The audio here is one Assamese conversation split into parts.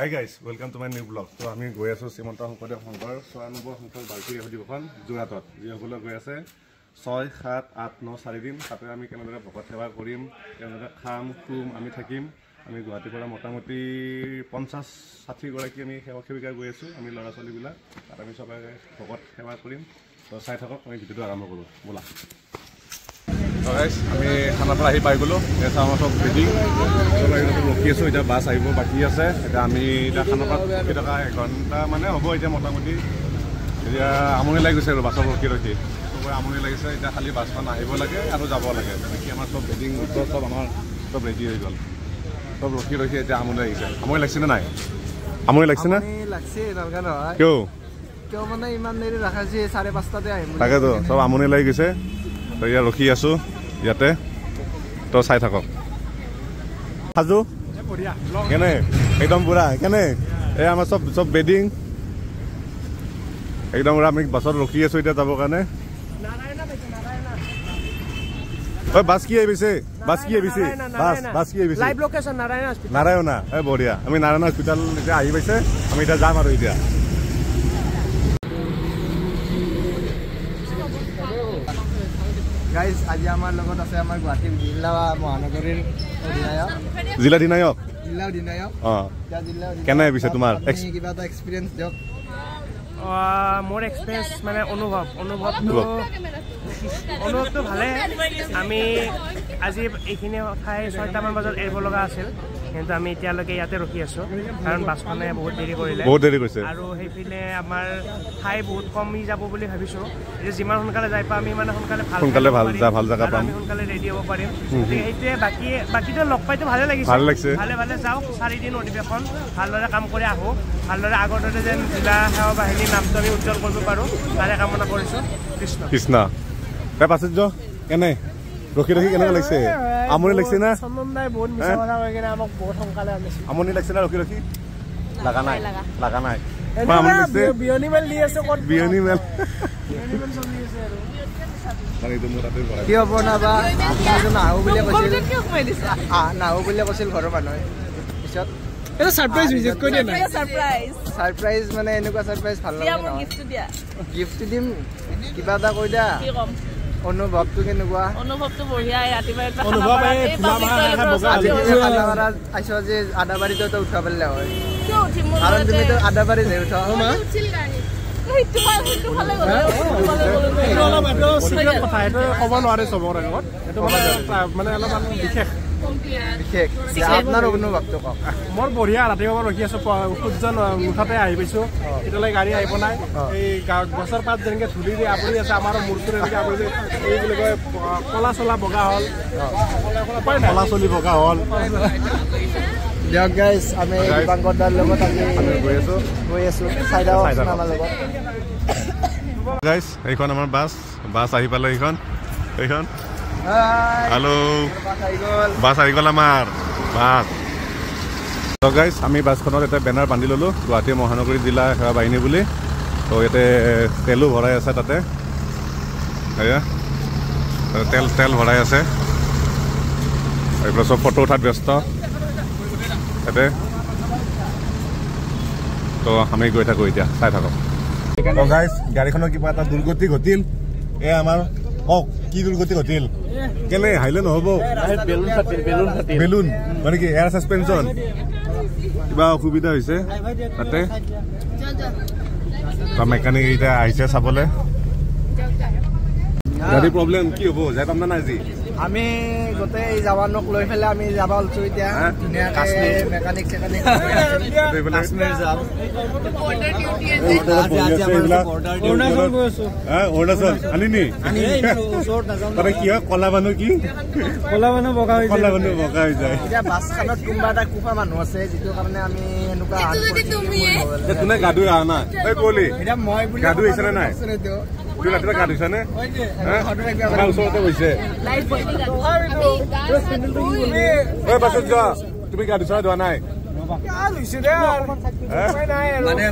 Hi guys, welcome to my new vlog. So আমি গৈ আছো শ্ৰীমন্ত শংকৰদেৱ সংঘৰ 96 সংখ্যক বাৰ্ষিক অধিৱেশন যোৰহাটত যিসকলে গৈ আছে 6, 7, 8, 9, 4 দিন তাতে আমি কেনেদৰে ভকত সেৱা কৰিম কেনেদৰে খাম খুম আমি থাকিম আমি গুৱাহাটীৰ পৰা মোটামুটি 50-60 গৰাকী আমি সেৱক সেৱিকা গৈ আছো আমি ল'ৰা ছোৱালীবিলাক তাত আমি সবাই ভকত সেৱা কৰিম তো চাই থাকক আমি ভিডিঅ'টো আৰম্ভ কৰোঁ ব'লা আমি খানাৰ পৰা আহি পাই গ'লো এটা আমাৰ সব ৰেডি ৰখি আছোঁ এতিয়া বাছ আহিব বাকী আছে এতিয়া আমি এতিয়া খানাৰ পৰা ৰখি থকা 1 ঘণ্টা মানে হ'ব এতিয়া মোটামুটি এতিয়া আমনি লাগি গৈছে আৰু বাছত ৰখি চবৰে আমনি লাগিছে এতিয়া খালি বাছখন আহিব লাগে আৰু যাব লাগে বাকী আমাৰ সব ৱেডিং সব আমাৰ সব ৰেডি হৈ গ'ল সব ৰখি এতিয়া আমনি লাগিছে আমনি লাগিছে নে নাই আমনি লাগিছে না লাগছে নালগা নহয় কিয় মানে ইমান দেৰি ৰাখাইছে 5:30টাতে আহিম তাকেতো সব আমনি লাগি গৈছে তো ইয়াত ৰখি আছো ইয়াতে তো চাই থাকক সাজু কেনে একদম পুৰা কেনে এই আমাৰ সব বেডিং একদম পুৰা আমি বাছত ৰখি আছো এতিয়া যাবৰ কাৰণে ঐ বাছ কি আহিছে বাছ কি আহিছে live location Narayan hospital Narayana এই বঢ়িয়া আমি নাৰায়ণ হস্পিটাল এতিয়া আহি পাইছে আমি এতিয়া যাম আৰু এতিয়া গাইজ আজি আমাৰ লগত আছে আমাৰ গুৱাহাটী জিলা মহানগৰীৰ জিলাধিনায়ক কেনে পিছে তোমাৰ কিবা এটা এক্সপিৰিয়েঞ্চ দিয়ক মোৰ এক্সপিৰিয়েঞ্চ মানে অনুভৱটো ভালে আমি আজি এইখিনি ঠাই 6টামান বজাত এৰিব লগা আছিল কিন্তু আমি এতিয়ালৈকে ইয়াতে ৰখি আছো কাৰণ বাছখনে বহুত দেৰি কৰিছে আৰু সেইফালে আমাৰ ঠাই বহুত কমি যাব বুলি ভাবিছো যে যিমান সোনকালে যাই পাম আমি মানে সোনকালে ভাল জায়গা পাম আমি সোনকালে ৰেডি হ'ব পাৰিম সেইটোৱে বাকীটো লগ পাইতো ভালে লাগিছে ভালে যাওক 4 দিন অধিৱেশন ভালদৰে কাম কৰি আহো ভালদৰে আগৰ দৰে যেন জিলা সেৱা বাহিনীৰ নামটো আমি উজ্জ্বল কৰিব পাৰোঁ তাৰে কামনা কৰিছোঁ কৃষ্ণ তাৰ পাছত কেনে ৰখি কেনেকুৱা লাগিছে আমনি লাগিছে না আমনি লাগিছে না ৰখি লাগা নাই বিয়নি মেল দি আছে কি হ'ব নাবা নাহো বুলি কৈছিল ঘৰৰ মানুহে পিছত এটা সাৰপ্ৰাইজ ভিজিট কৰি দিয়া না সাৰপ্ৰাইজ মানে এনেকুৱা সারপ্রাইজ ভাল লাগে না গিফট দিম কিবা এটা কৈ দিয়া কি কম অনুভৱটো কেনেকুৱা অনুভৱটো বঢ়িয়া ৰাতিপুৱা অনুভৱ আইছো যে আদাবাৰীটো উঠা পালে হয় কিয় উঠিম কাৰণ তুমি তো আদাবাৰী যাই উঠা মা উঠিল গাড়ী সেইটো ভালে গ'ল সিক্ৰেট কথা এটা ক'ব নোৱাৰে চবৰ আগত এটো মানে অলপমান বিশেষ আপোনাৰ অনুভৱটো কওক মোৰ বঢ়িয়া ৰাতিপুৱা ৰখি আছো সূৰ্য মুঠতে আহি পাইছো এতিয়ালৈ গাড়ী আহিব নাই এই গছৰ পাত যেনেকৈ ধূলি দি আৱৰি আছে আমাৰ মূৰটোৰ এনেকৈ আৱৰি এই বুলি কয় কলা চলা বগা হ'ল দিয়ক গাইজ আমি দীপাংকৰ দাৰ লগত আমি গৈ আছো চাই যাওঁ আমাৰ লগত গাইজ এইখন আমাৰ বাছ আহি পালে এইখন হেল্ল' বাছ আহি গ'ল আমাৰ বাছ তো গাইজ আমি বাছখনত এটা বেনাৰ বান্ধি ল'লোঁ গুৱাহাটী মহানগৰী জিলা সেৱা বাহিনী বুলি তো ইয়াতে তেলো ভৰাই আছে তাতে তেল ভৰাই আছে এইবিলাক চব ফটো উঠাত ব্যস্ত ইয়াতে তো আমি গৈ থাকোঁ এতিয়া চাই থাকক তো গাইজ গাড়ীখনৰ কিবা এটা দুৰ্গতি ঘটিল আমাৰ কওক কি দুৰ্গতি ঘটিল কেলে হাইলে নহ'ব বেলুন মানে কি এয়াৰ সাসপেনশন কিবা অসুবিধা হৈছে তাতে মেকানিক এতিয়া আহিছে চাবলৈ গাড়ী প্ৰব্লেম কি হ'ব যাই পাম নাই আজি আমি গোটেই জৱানক লৈ পেলাই আমি যাব ওলছো এতিয়া মেকানিক অৰুণাচল আনিনি তাতে কি হয় কলা মানুহ বগা হৈ যায় এতিয়া বাছখনত কোনোবা এটা কোফা মানুহ আছে যিটো কাৰণে আমি এনেকুৱা তোনে গা ধুই অহা নাই কলি এতিয়া মই গা ধুই আহিছে নে নাই তুমি ৰাতিপুৱা গা ধুইছা নে আমাৰ ওচৰতে গৈছে বাছত যোৱা তুমি গা ধুইছা ধোৱা নাই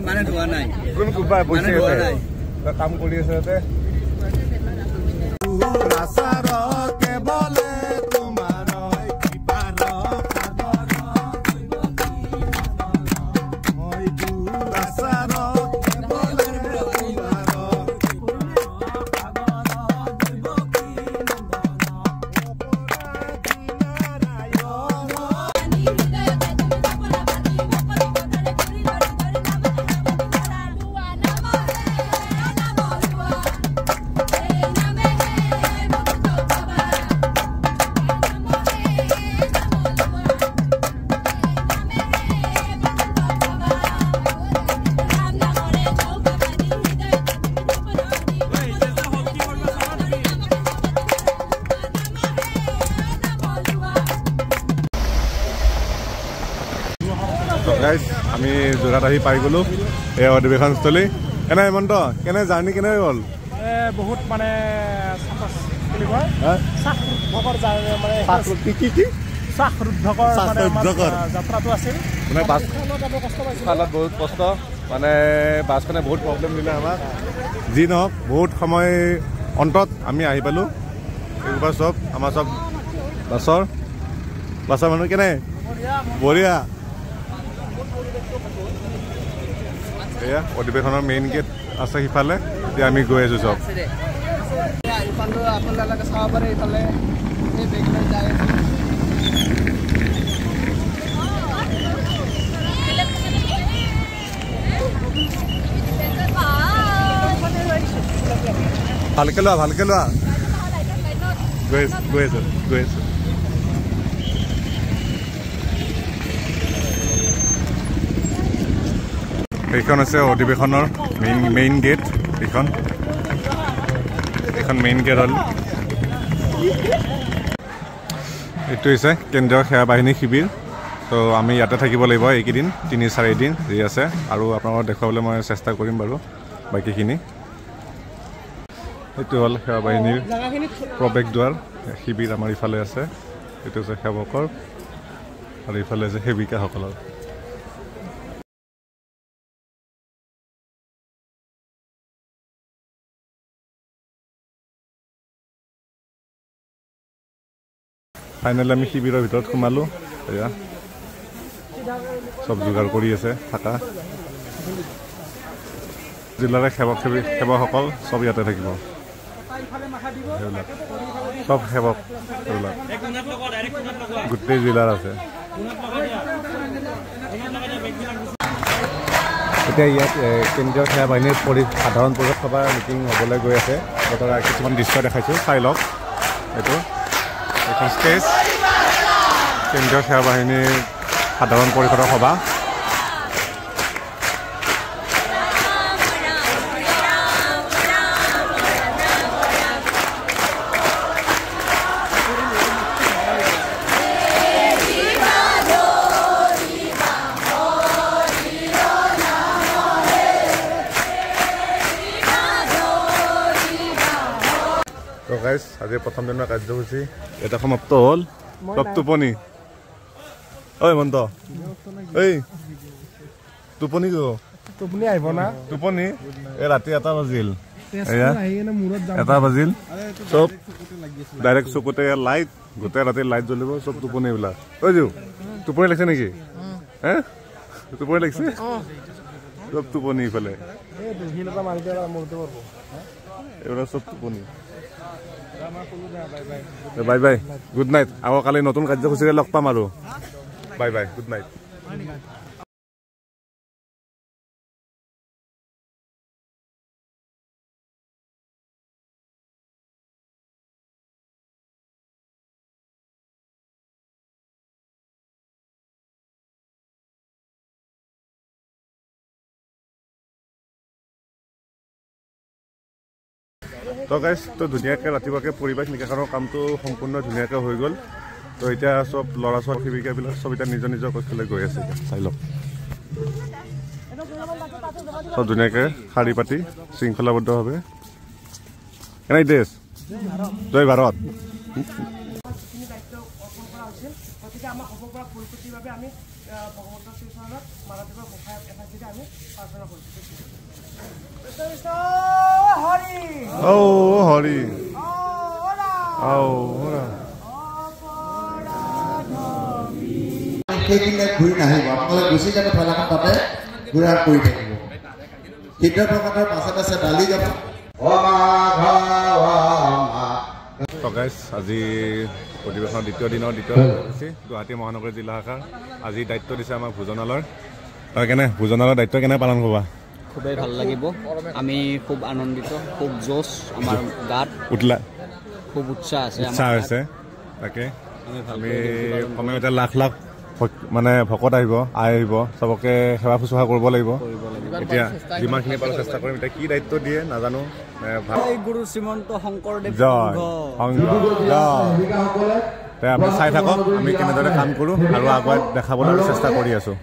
মানে ধোৱা নাই কোন কোনোবা বহি আছে কাম কৰি আছে ইয়াতে গাইজ আমি যোৰহাট আহি পাই গ'লো এই অধিৱেশনস্থলী কেনে হেমন্ত কেনে জাৰ্ণি কেনে হ'ল বহুত মানে যাত্ৰাটো আছিল মানে বাছখনত বহুত কষ্ট মানে বাছখনে বহুত প্ৰব্লেম দিলে আমাক যি নহওক বহুত সময় অন্তত আমি আহি পালোঁ এইবাৰ চব আমাৰ চব বাছৰ মানুহ কেনে বঢ়িয়া এয়া অধিৱেশনৰ মেইন গেট আছে সিফালে এতিয়া আমি গৈ আছোঁ চব আপোনালোকে চাব পাৰে এইফালে এই বেগলৈ যায় ভালকে লোৱা গৈ আছোঁ এইখন আছে অধিৱেশনৰ মেইন গেট এইখন মেইন গেট হ'ল এইটো হৈছে কেন্দ্ৰীয় সেৱা বাহিনী শিবিৰ তো আমি ইয়াতে থাকিব লাগিব এইকেইদিন 3-4 দিন যি আছে আৰু আপোনালোকক দেখুৱাবলৈ মই চেষ্টা কৰিম বাৰু বাকীখিনি এইটো হ'ল সেৱা বাহিনীৰ প্ৰৱেশ দুৱাৰ শিবিৰ আমাৰ ইফালে আছে এইটো হৈছে সেৱকৰ আৰু ইফালে আছে সেৱিকাসকলৰ ফাইনেলি আমি শিবিৰৰ ভিতৰত সোমালোঁ এয়া চব যোগাৰ কৰি আছে থাকা জিলাৰে সেৱকসকল চব ইয়াতে থাকিব চব সেৱক এইবিলাক গোটেই জিলাৰ আছে এতিয়া ইয়াত কেন্দ্ৰীয় সেৱা বাহিনীৰ সাধাৰণ পৰিষদ সভাৰ মিটিং হ'বলৈ গৈ আছে বতৰা কিছুমান দৃশ্য দেখাইছোঁ চাই লওক এইটো এখন ষ্টেজ কেন্দ্ৰীয় সেৱা বাহিনীৰ সাধাৰণ পৰিষদৰ সভা আজি প্ৰথম দিনৰ কাৰ্যসূচী এটা সমাপ্ত হ'ল চব টোপনি ঐ মন্ত এই টোপনি টোপনি আহিব না টোপনি এই ৰাতি 1 বাজিল 1 বাজিল চব ডাইৰেক্ট চকুতে লাইট গোটেই ৰাতি লাইট জ্বলিব চব টোপনি এইবিলাক ঐ যো টোপনি লাগিছে নেকি হে টোপনি লাগিছে চব টোপনি ইফালে এইবিলাক চব টোপনি বাই বাই গুড নাইট আকৌ কালি নতুন কাৰ্যসূচীৰে লগ পাম আৰু বাই বাই গুড নাইট তো গাইজ তো ধুনীয়াকৈ ৰাতিপুৱাকৈ পৰিৱেশ নিকাশনৰ কামটো সম্পূৰ্ণ ধুনীয়াকৈ হৈ গ'ল তো এতিয়া চব ল'ৰা ছোৱালী শিবিকাবিলাক চব এতিয়া নিজৰ নিজৰ কক্ষলৈ গৈ আছে চাই লওক চব ধুনীয়াকৈ শাৰী পাতি শৃংখলাবদ্ধভাৱে কেনে দেশ জয় ভাৰত হৰি সেইখিনি ঘূৰি নাহিব আপোনালোকে গুচি যাব ঠেলাখন তাতে ঘূৰা কৰি থাকিব সিদ্ধ প্ৰকাৰৰ পাছত আছে ডালি যাব আজি অধিৱেশনৰ দ্বিতীয় দিনৰ দ্বিতীয় কাৰ্যসূচী গুৱাহাটী মহানগৰী জিলা শাখাৰ আজি দায়িত্ব দিছে আমাক ভোজনালয়ৰ কেনে ভোজনালয়ৰ দায়িত্ব কেনে পালন কৰিবা খুবেই ভাল লাগিব আমি খুব আনন্দিত খুব জোশ আমাৰ গাত উঠলা খুব উৎসাহ আছে তাকে আমি সময়তে লাখ লাখ মানে ভকত আহিব চবকে সেৱা শুশ্ৰূষা কৰিব লাগিব এতিয়া যিমানখিনি পাৰোঁ চেষ্টা কৰিম এতিয়া কি দায়িত্ব দিয়ে নাজানো গুৰু শ্ৰীমন্ত শংকৰদেৱ আপুনি চাই থাকক আমি কেনেদৰে কাম কৰোঁ আৰু আগুৱাই দেখাবলৈ চেষ্টা কৰি আছোঁ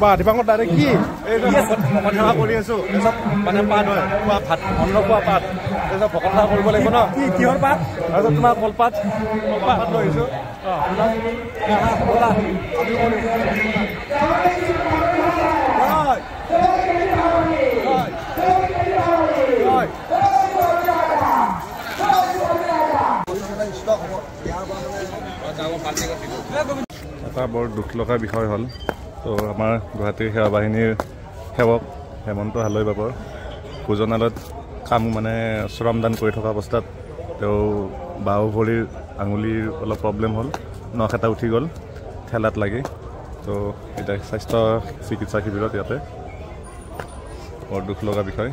বা দিপাঙত ডাইৰেক্ট কি কথা কৰি আছো চব মানে পাত হয় খোৱা ভাত অন্ন খোৱা পাত তাৰপিছত ভকতা কৰিব লাগিব ন কি কিহৰ পাত তাৰপিছত তোমাৰ কলপাত কলপাত লৈ আহিছো এটা বৰ দুখ লগা বিষয় হ'ল তো আমাৰ গুৱাহাটীৰ সেৱা বাহিনীৰ সেৱক হেমন্ত হালৈ বাবৰ ভোজনালয়ত কাম মানে শ্ৰমদান কৰি থকা অৱস্থাত তেওঁ বাহু ভৰিৰ আঙুলিৰ অলপ প্ৰব্লেম হ'ল নখ এটা উঠি গ'ল ঠেলাত লাগি তো এতিয়া স্বাস্থ্য চিকিৎসা শিবিৰত ইয়াতে বৰ দুখ লগা বিষয়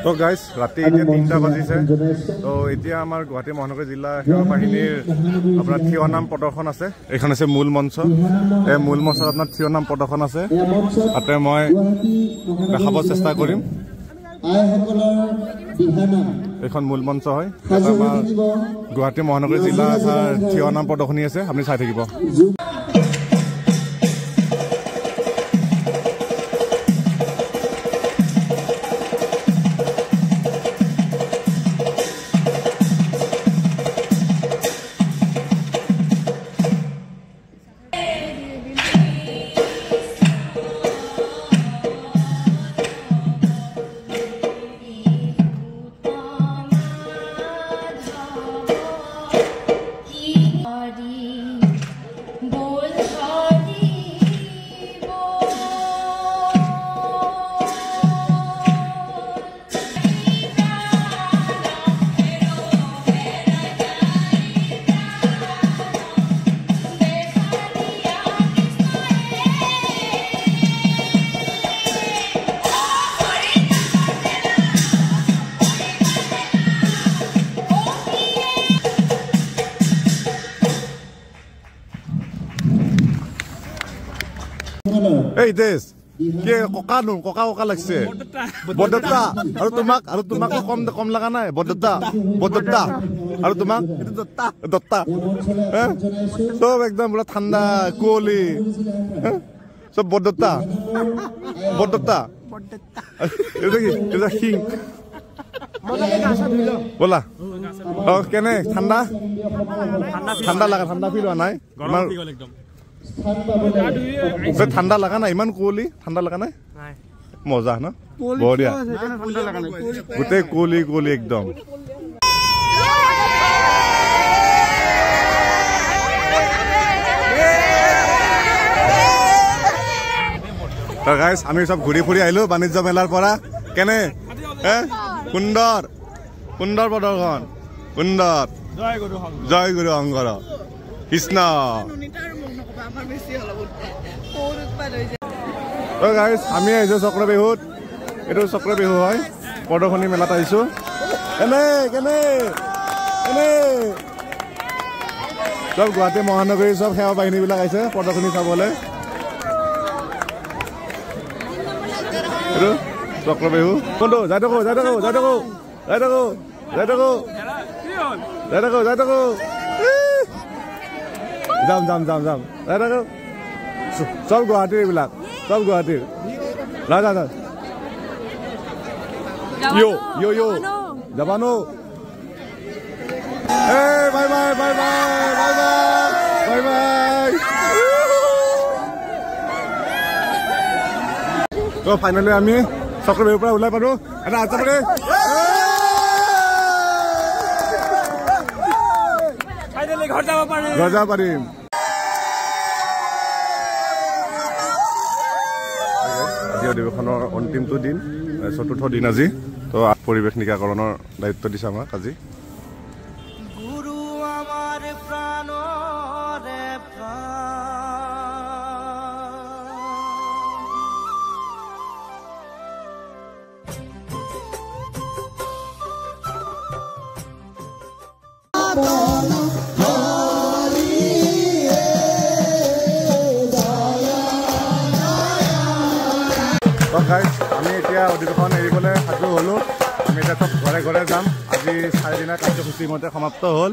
তো গাইজ ৰাতি এতিয়া 3টা বাজিছে তো এতিয়া আমাৰ গুৱাহাটী মহানগৰ জিলা সেৱা বাহিনীৰ আপোনাৰ থিয় নাম প্ৰদৰ্শন আছে এইখন আছে মূল মঞ্চ এই মূল মঞ্চত আপোনাৰ থিয় নাম প্ৰদৰ্শন আছে তাতে মই দেখাব চেষ্টা কৰিম এইখন মূল মঞ্চ হয় আমাৰ গুৱাহাটী মহানগৰ জিলা থিয় নাম প্ৰদৰ্শনী আছে আপুনি চাই থাকিব এই দেশ কে ককা নো ককা ককা লাগছে বদত্তা আৰু তোমাক কম লগা নাই বদত্তা আৰু তোমাক দত্তা সব একদম পুৰা ঠাণ্ডা কুঁৱলী সব বদত্তা এটা শিং ব'লা কেনে ঠাণ্ডা লাগা ঠাণ্ডা ফিল হোৱা নাই ঠাণ্ডা লগা নাই ইমান কুঁৱলী ঠাণ্ডা লগা নাই মজা ন বঢ়িয়া গোটেই কুঁৱলী একদম গাইজ আমি চব ঘূৰি ফুৰি আহিলো বাণিজ্য মেলাৰ পৰা কেনে সুন্দৰ প্ৰদৰ্শন সুন্দৰ জয় গুৰু শংকৰ কৃষ্ণ গাইজ আমি আহিছো চক্ৰ বিহুত এইটো চক্ৰ বিহু হয় প্ৰদৰ্শনী মেলাত আহিছো কেনে চব গুৱাহাটী মহানগৰীৰ চব সেৱা বাহিনীবিলাক আহিছে প্ৰদৰ্শনী চাবলৈ এইটো চক্ৰ বিহু কোনটো যাই থাকো যাম যাই থাকো চব গুৱাহাটীৰ এইবিলাক চব গুৱাহাটীৰ যা যাবা নো বাই তো ফাইনেলি আমি চক্ৰ বিহুৰ পৰা ওলাই পালো এটা আচাৰে ঘৰ যাব পাৰিম আজি অধিৱেশনৰ অন্তিমটো দিন চতুৰ্থ দিন আজি তো পৰিৱেশ নিকাকৰণৰ দায়িত্ব দিছে আমাক আজি গুৰু আমাৰ প্ৰাণৰে আমি এতিয়া অধিৱেশন এৰিবলৈ সাজু হ'লোঁ আমি এতিয়া চব ঘৰে ঘৰে যাম আজি 4 দিনৰ কাৰ্যসূচী মতে সমাপ্ত হ'ল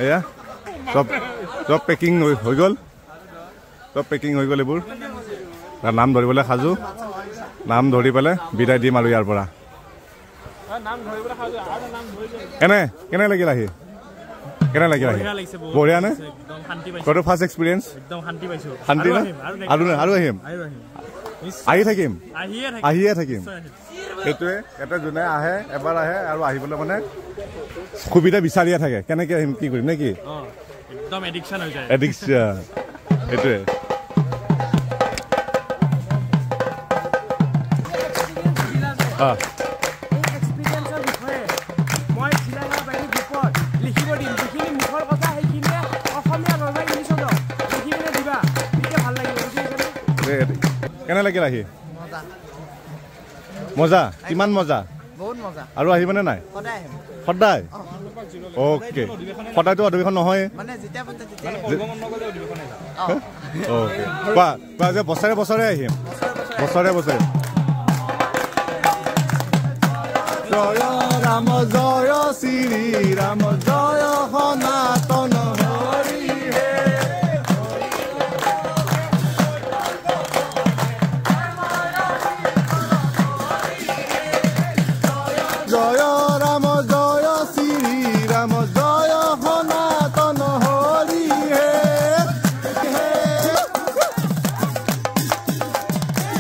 এয়া চব পেকিং হৈ গ'ল এইবোৰ নাম ধৰিবলৈ সাজু নাম ধৰি পেলাই বিদায় দিম আৰু ইয়াৰ পৰা কেনে লাগিল আহি বঢ়িয়া নে তোৰ ফাৰ্ষ্ট এক্সপিৰিয়েঞ্চ শান্তি না আৰু আহিম আহিয়ে থাকিম সেইটোৱে এটা যোনে আহে এবাৰ আহে আৰু আহিবলৈ মানে সুবিধা বিচাৰিয়ে থাকে কেনেকে আহিম কি কৰিম নেকি এডিকশ্যন সেইটোৱে কেনে লাগিল আহি মজা কিমান মজা আৰু আহিবনে নাই সদায় অ'কে সদায়তো অধিৱেশন নহয় যে বছৰে বছৰে আহিম বছৰে জয় ৰাম জয় শ্ৰী ৰাম জয় সনাতন জয় ৰাম জয় শ্ৰী ৰাম জয় সনাতন হৰি হে জয়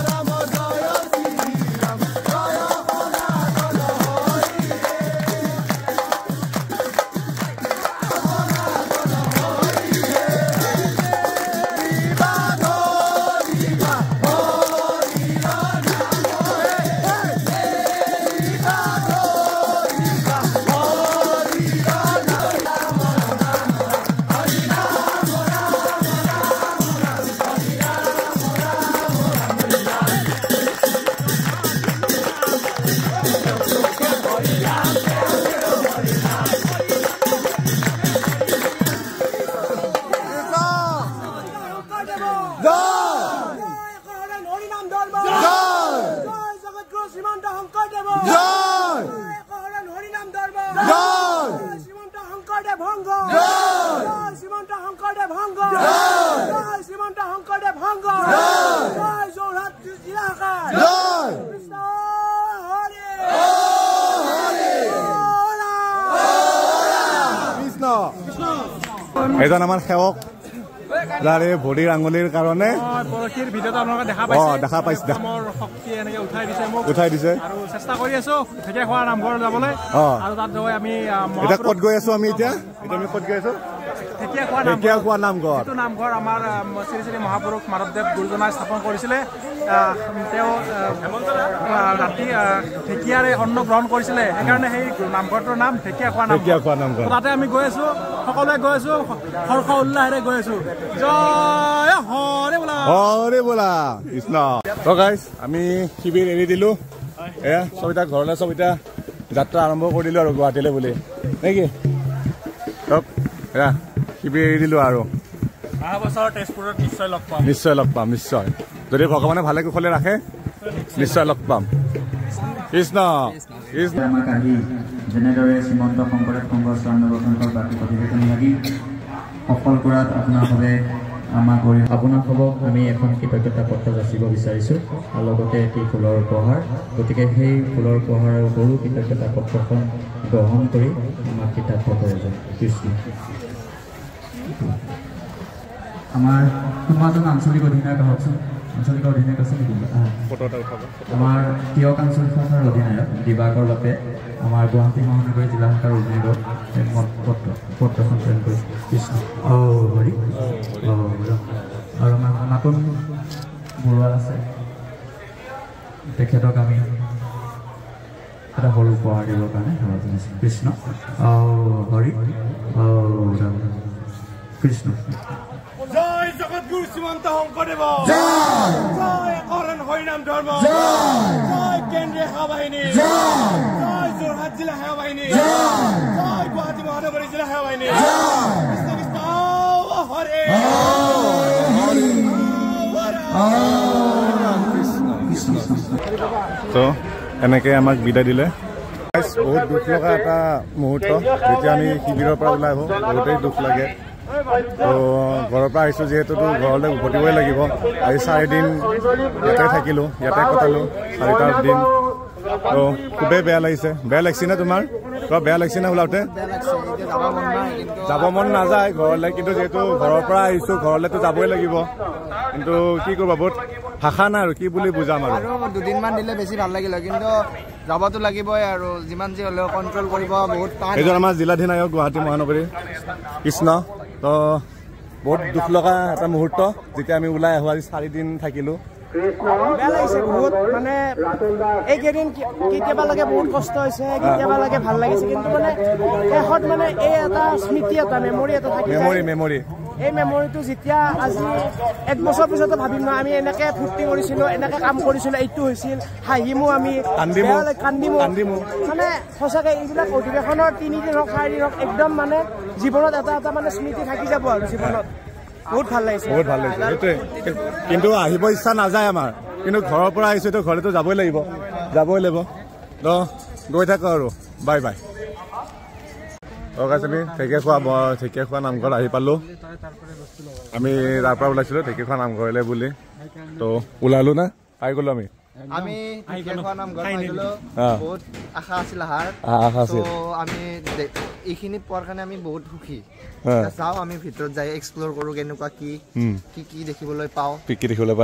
ৰাম জয় শ্ৰী ৰাম জয় সনাতন হৰি এজন আমাৰ সেৱক যাৰে ভৰিৰ আঙুলিৰ কাৰণে পৰশীৰ ভিডিঅ'টো আপোনালোকে দেখা পাইছে মোৰ শক্তি এনেকে উঠাই দিছে আৰু চেষ্টা কৰি আছো ঢেকীয়াখোৱা নামঘৰ যাবলৈ আৰু তাত গৈ আমি এতিয়া ক'ত গৈ আছো আমি এতিয়া আমি ক'ত গৈ আছো ঢেকীয়াখোৱা নামঘৰ এইটো নামঘৰ আমাৰ শ্ৰী শ্ৰী মহাপুৰুষ মাধৱদেৱ গুৰুজনাই স্থাপন কৰিছিলে তেওঁ ৰাতি ঢেকীয়াৰে অন্ন গ্ৰহণ কৰিছিলে সেইকাৰণে সেই নামঘৰটোৰ নাম ঢেকীয়াখোৱা নামঘৰ তাতে আমি গৈ আছো সকলোৱে গৈ আছো হৰ্ষ উল্লাহেৰে গৈ আছো জয় হৰে বোলা কৃষ্ণ গাইজ আমি শিবিৰ এৰি দিলো এয়া সবিতা ঘৰলৈ সবিতা যাত্ৰা আৰম্ভ কৰি দিলো আৰু গুৱাহাটীলৈ বুলি নেকি এয়া শিবিৰ এৰি দিলো আৰু অহা বছৰ তেজপুৰত নিশ্চয় লগ পাম নিশ্চয় যদি ভগৱানে ভালে কুশলে ৰাখে নিশ্চয় লগ পাম কৃষ্ণ আমাক আহি যেনেদৰে শ্ৰীমন্ত শংকৰদেৱ সংঘ 94 বাৰ্ষিক অধিৱেশন লাগি সফল কৰাত আপোনালোকে আমাক আপোনালোকক আমি এখন কৃতজ্ঞতা পত্ৰ যাচিব বিচাৰিছোঁ আৰু লগতে এটি ফুলৰ উপহাৰ গতিকে সেই ফুলৰ উপহাৰ আৰু সৰু কৃতজ্ঞতা পত্ৰখন গ্ৰহণ কৰি আমাক কিতাপ প্ৰয়োজন কৃষ্ণ আমাৰ কোনোবাজন আঞ্চলিক অধিনায়ক আহকচোন আঞ্চলিক অধিনায়ক আছে নেকি আমাৰ তিয়ক আঞ্চলিক শাখাৰ অধিনায়ক দিবাকৰ বাপে আমাৰ গুৱাহাটী মহানগৰী জিলা শাখাৰ অধিনায়ক পত্ৰখন প্ৰেৰণ কৰিছে কৃষ্ণ হৰি আৰু আমাৰ নতুন বৰুৱা আছে তেখেতক আমি এটা সৰু উপহাৰ দিবৰ কাৰণে সেৱা জনাইছোঁ কৃষ্ণ হৰি ৰাম কৃষ্ণ জয় জগতগুৰু শ্ৰীমন্ত শংকৰদেৱ জয় কৰণ হৰিনাম ধৰ্ম জয় কেন্দ্ৰীয় সেৱা বাহিনী জয় যোৰহাট জিলা সেৱা বাহিনী জয় গুৱাহাটী মহানগৰী জিলা সেৱা বাহিনী হৰে তো এনেকৈ আমাক বিদায় দিলে বহুত দুখ লগা এটা মুহূৰ্ত যেতিয়া আমি শিবিৰৰ পৰা ওলাই আহোঁ বহুতেই দুখ লাগে তো ঘৰৰ পৰা আহিছোঁ যিহেতুতো ঘৰলৈ উভতিবই লাগিব আজি 4 দিন ইয়াতে থাকিলোঁ ইয়াতে কটালোঁ 4টা দিন তো খুবেই বেয়া লাগিছে বেয়া লাগিছে নে তোমাৰ বেয়া লাগিছে নে ওলাওঁতে যাব মন নাযায় ঘৰলৈ কিন্তু যিহেতু ঘৰৰ পৰা আহিছোঁ ঘৰলৈতো যাবই লাগিব কিন্তু কি কৰিবা বহুত ভাষা নাই আৰু কি বুলি বুজাম আৰু 2 দিনমান দিলে বেছি ভাল লাগিল কিন্তু যাবতো লাগিবই আৰু যিমান যি হ'লেও কণ্ট্ৰল কৰিব বহুত টান এইজন আমাৰ জিলাধিনায়ক গুৱাহাটী মহানগৰী কৃষ্ণ তো বহুত দুখ লগা এটা মুহূৰ্ত যেতিয়া আমি ওলাই আহোঁ আজি 4 দিন থাকিলোঁ বেয়া লাগিছে বহুত মানে এইকেইদিন কেতিয়াবা লাগে বহুত কষ্ট হৈছে কেতিয়াবা লাগে ভাল লাগিছে কিন্তু মানে শেষত মানে এই এটা স্মৃতি এটা মেমৰি এটা থাকি মেমৰি এই মেমৰিটো যেতিয়া আজি 1 বছৰ পিছতো ভাবিম ন আমি এনেকৈ ফূৰ্তি কৰিছিলোঁ এনেকৈ কাম কৰিছিলোঁ এইটো হৈছিল হাঁহিমো আমি কান্দিমো মানে সঁচাকৈ এইবিলাক অধিৱেশনৰ 3 দিন হওক 4 দিন হওক একদম মানে জীৱনত এটা মানে স্মৃতি থাকি যাব আৰু জীৱনত বহুত ভাল লাগিছে সেইটোৱে কিন্তু আহিব ইচ্ছা নাযায় আমাৰ কিন্তু ঘৰৰ পৰা আহিছোঁ তো ঘৰতো যাবই লাগিব তো গৈ থাকোঁ আৰু বাই বাই আমি ঢেকীয়াখোৱা নামঘৰত আহি পালোঁ আমি তাৰ পৰা ওলাইছিলোঁ ঢেকীয়াখোৱা নামঘৰলৈ বুলি তো ওলালোঁ না পাই গ'লোঁ আমি ঢেকীয়াখোৱা নামঘৰ পাইছিলোঁ বহুত আশা আছিল আমি এইখিনি পোৱাৰ কাৰণে আমি বহুত সুখী চাওঁ আমি ভিতৰত যাই এক্সপ্ল'ৰ কৰোঁ কেনেকুৱা কি দেখিবলৈ পাওঁ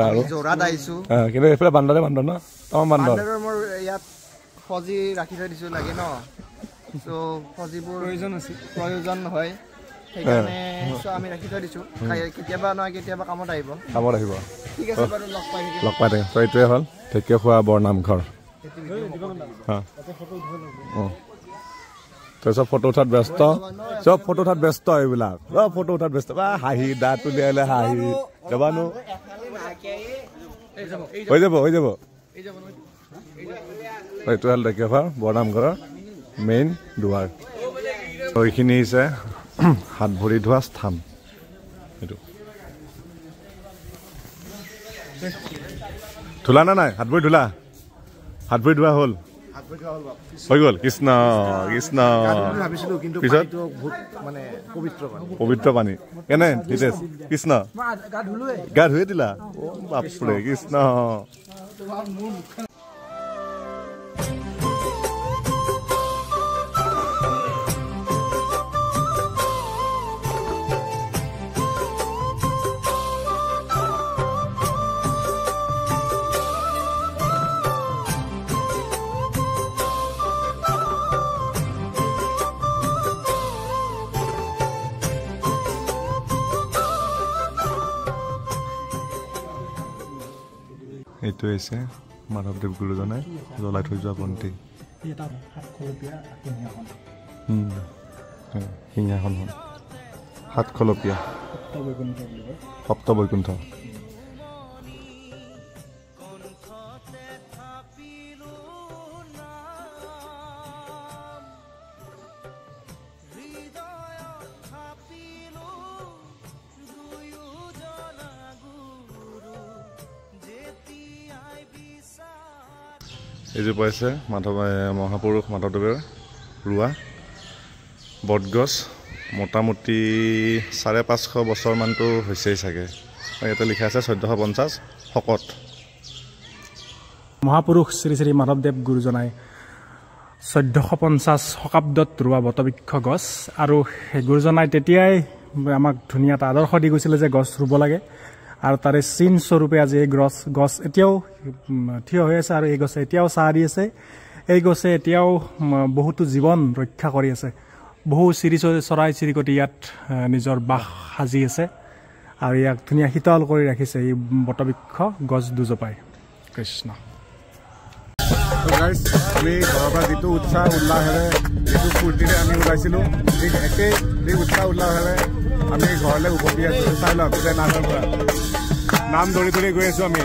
আৰু যোৰহাট আহিছোঁ কিন্তু এইফালে বান্দৰ ন বান্দৰৰ মোৰ ইয়াত ফজি ৰাখি থৈ দিছোঁ লাগে ন চ' ফজিবোৰ প্ৰয়োজন হয় সেইকাৰণে আমি ৰাখি থৈ দিছোঁ কেতিয়াবা নহয় কেতিয়াবা কামত আহিব ঠিক আছে বাৰু লগ পাই থাকিম তো এইটোৱে হ'ল ঢেকীয়াখোৱা বৰ নামঘৰ তাৰপিছত ফটো উঠাত ব্যস্ত এইবিলাক ফটো উঠাত ব্যস্ত হাঁহি দাঁত উলিয়ালে হাঁহি যাবানো হৈ যাব এইটো হ'ল ঢেকীয়াখোৱা বৰ নামঘৰৰ মেইন দুৱাৰ এইখিনি হৈছে হাত ভৰি ধোৱা স্থান এইটো ধুলা না নাই হাত ভৰি ধোৱা হ'ল হৈ গ'ল কৃষ্ণ পিছত পবিত্ৰ পানী কেনে নিতেশ কৃষ্ণ গা ধুয়ে দিলা বাপৰে কৃষ্ণ এইটো হৈছে মাধৱদেৱ গুৰুজনে জ্বলাই থৈ যোৱা বন্তি সিংহাসন সাতখলপীয়া সপ্তবৈকুণ্ঠ এইযোৰ পাইছে মহাপুৰুষ মাধৱদেৱে ৰোৱা বটগছ মোটামুটি 550 বছৰমানটো হৈছেই চাগে ইয়াতে লিখা আছে 1450 শকত মহাপুৰুষ শ্ৰী শ্ৰী মাধৱদেৱ গুৰুজনাই 1450 শতাব্দত ৰোৱা বটবৃক্ষ গছ আৰু সেই গুৰুজনাই তেতিয়াই আমাক ধুনীয়া এটা আদৰ্শ দি গৈছিলে যে গছ ৰুব লাগে আৰু তাৰে চিন স্বৰূপে আজি এই গছ এতিয়াও থিয় হৈ আছে আৰু এই গছে এতিয়াও ছাঁ দি আছে এই গছে এতিয়াও বহুতো জীৱন ৰক্ষা কৰি আছে বহু চৰাই চিৰিকটি ইয়াত নিজৰ বাস সাজি আছে আৰু ইয়াক ধুনীয়া শীতল কৰি ৰাখিছে এই বটবৃক্ষ গছ দুজোপাই কৃষ্ণ গাইজ আমি ঘৰৰ পৰা যিটো উৎসাহ উল্লাহেৰে যিটো ফূৰ্তিৰে আমি ওলাইছিলোঁ ঠিক একেই যি উৎসাহ উল্লাহেৰে আমি ঘৰলৈ উভতি আছোঁ চাই লওক গোটেই নামৰ পৰা নাম ধৰি ধৰি গৈ আছোঁ আমি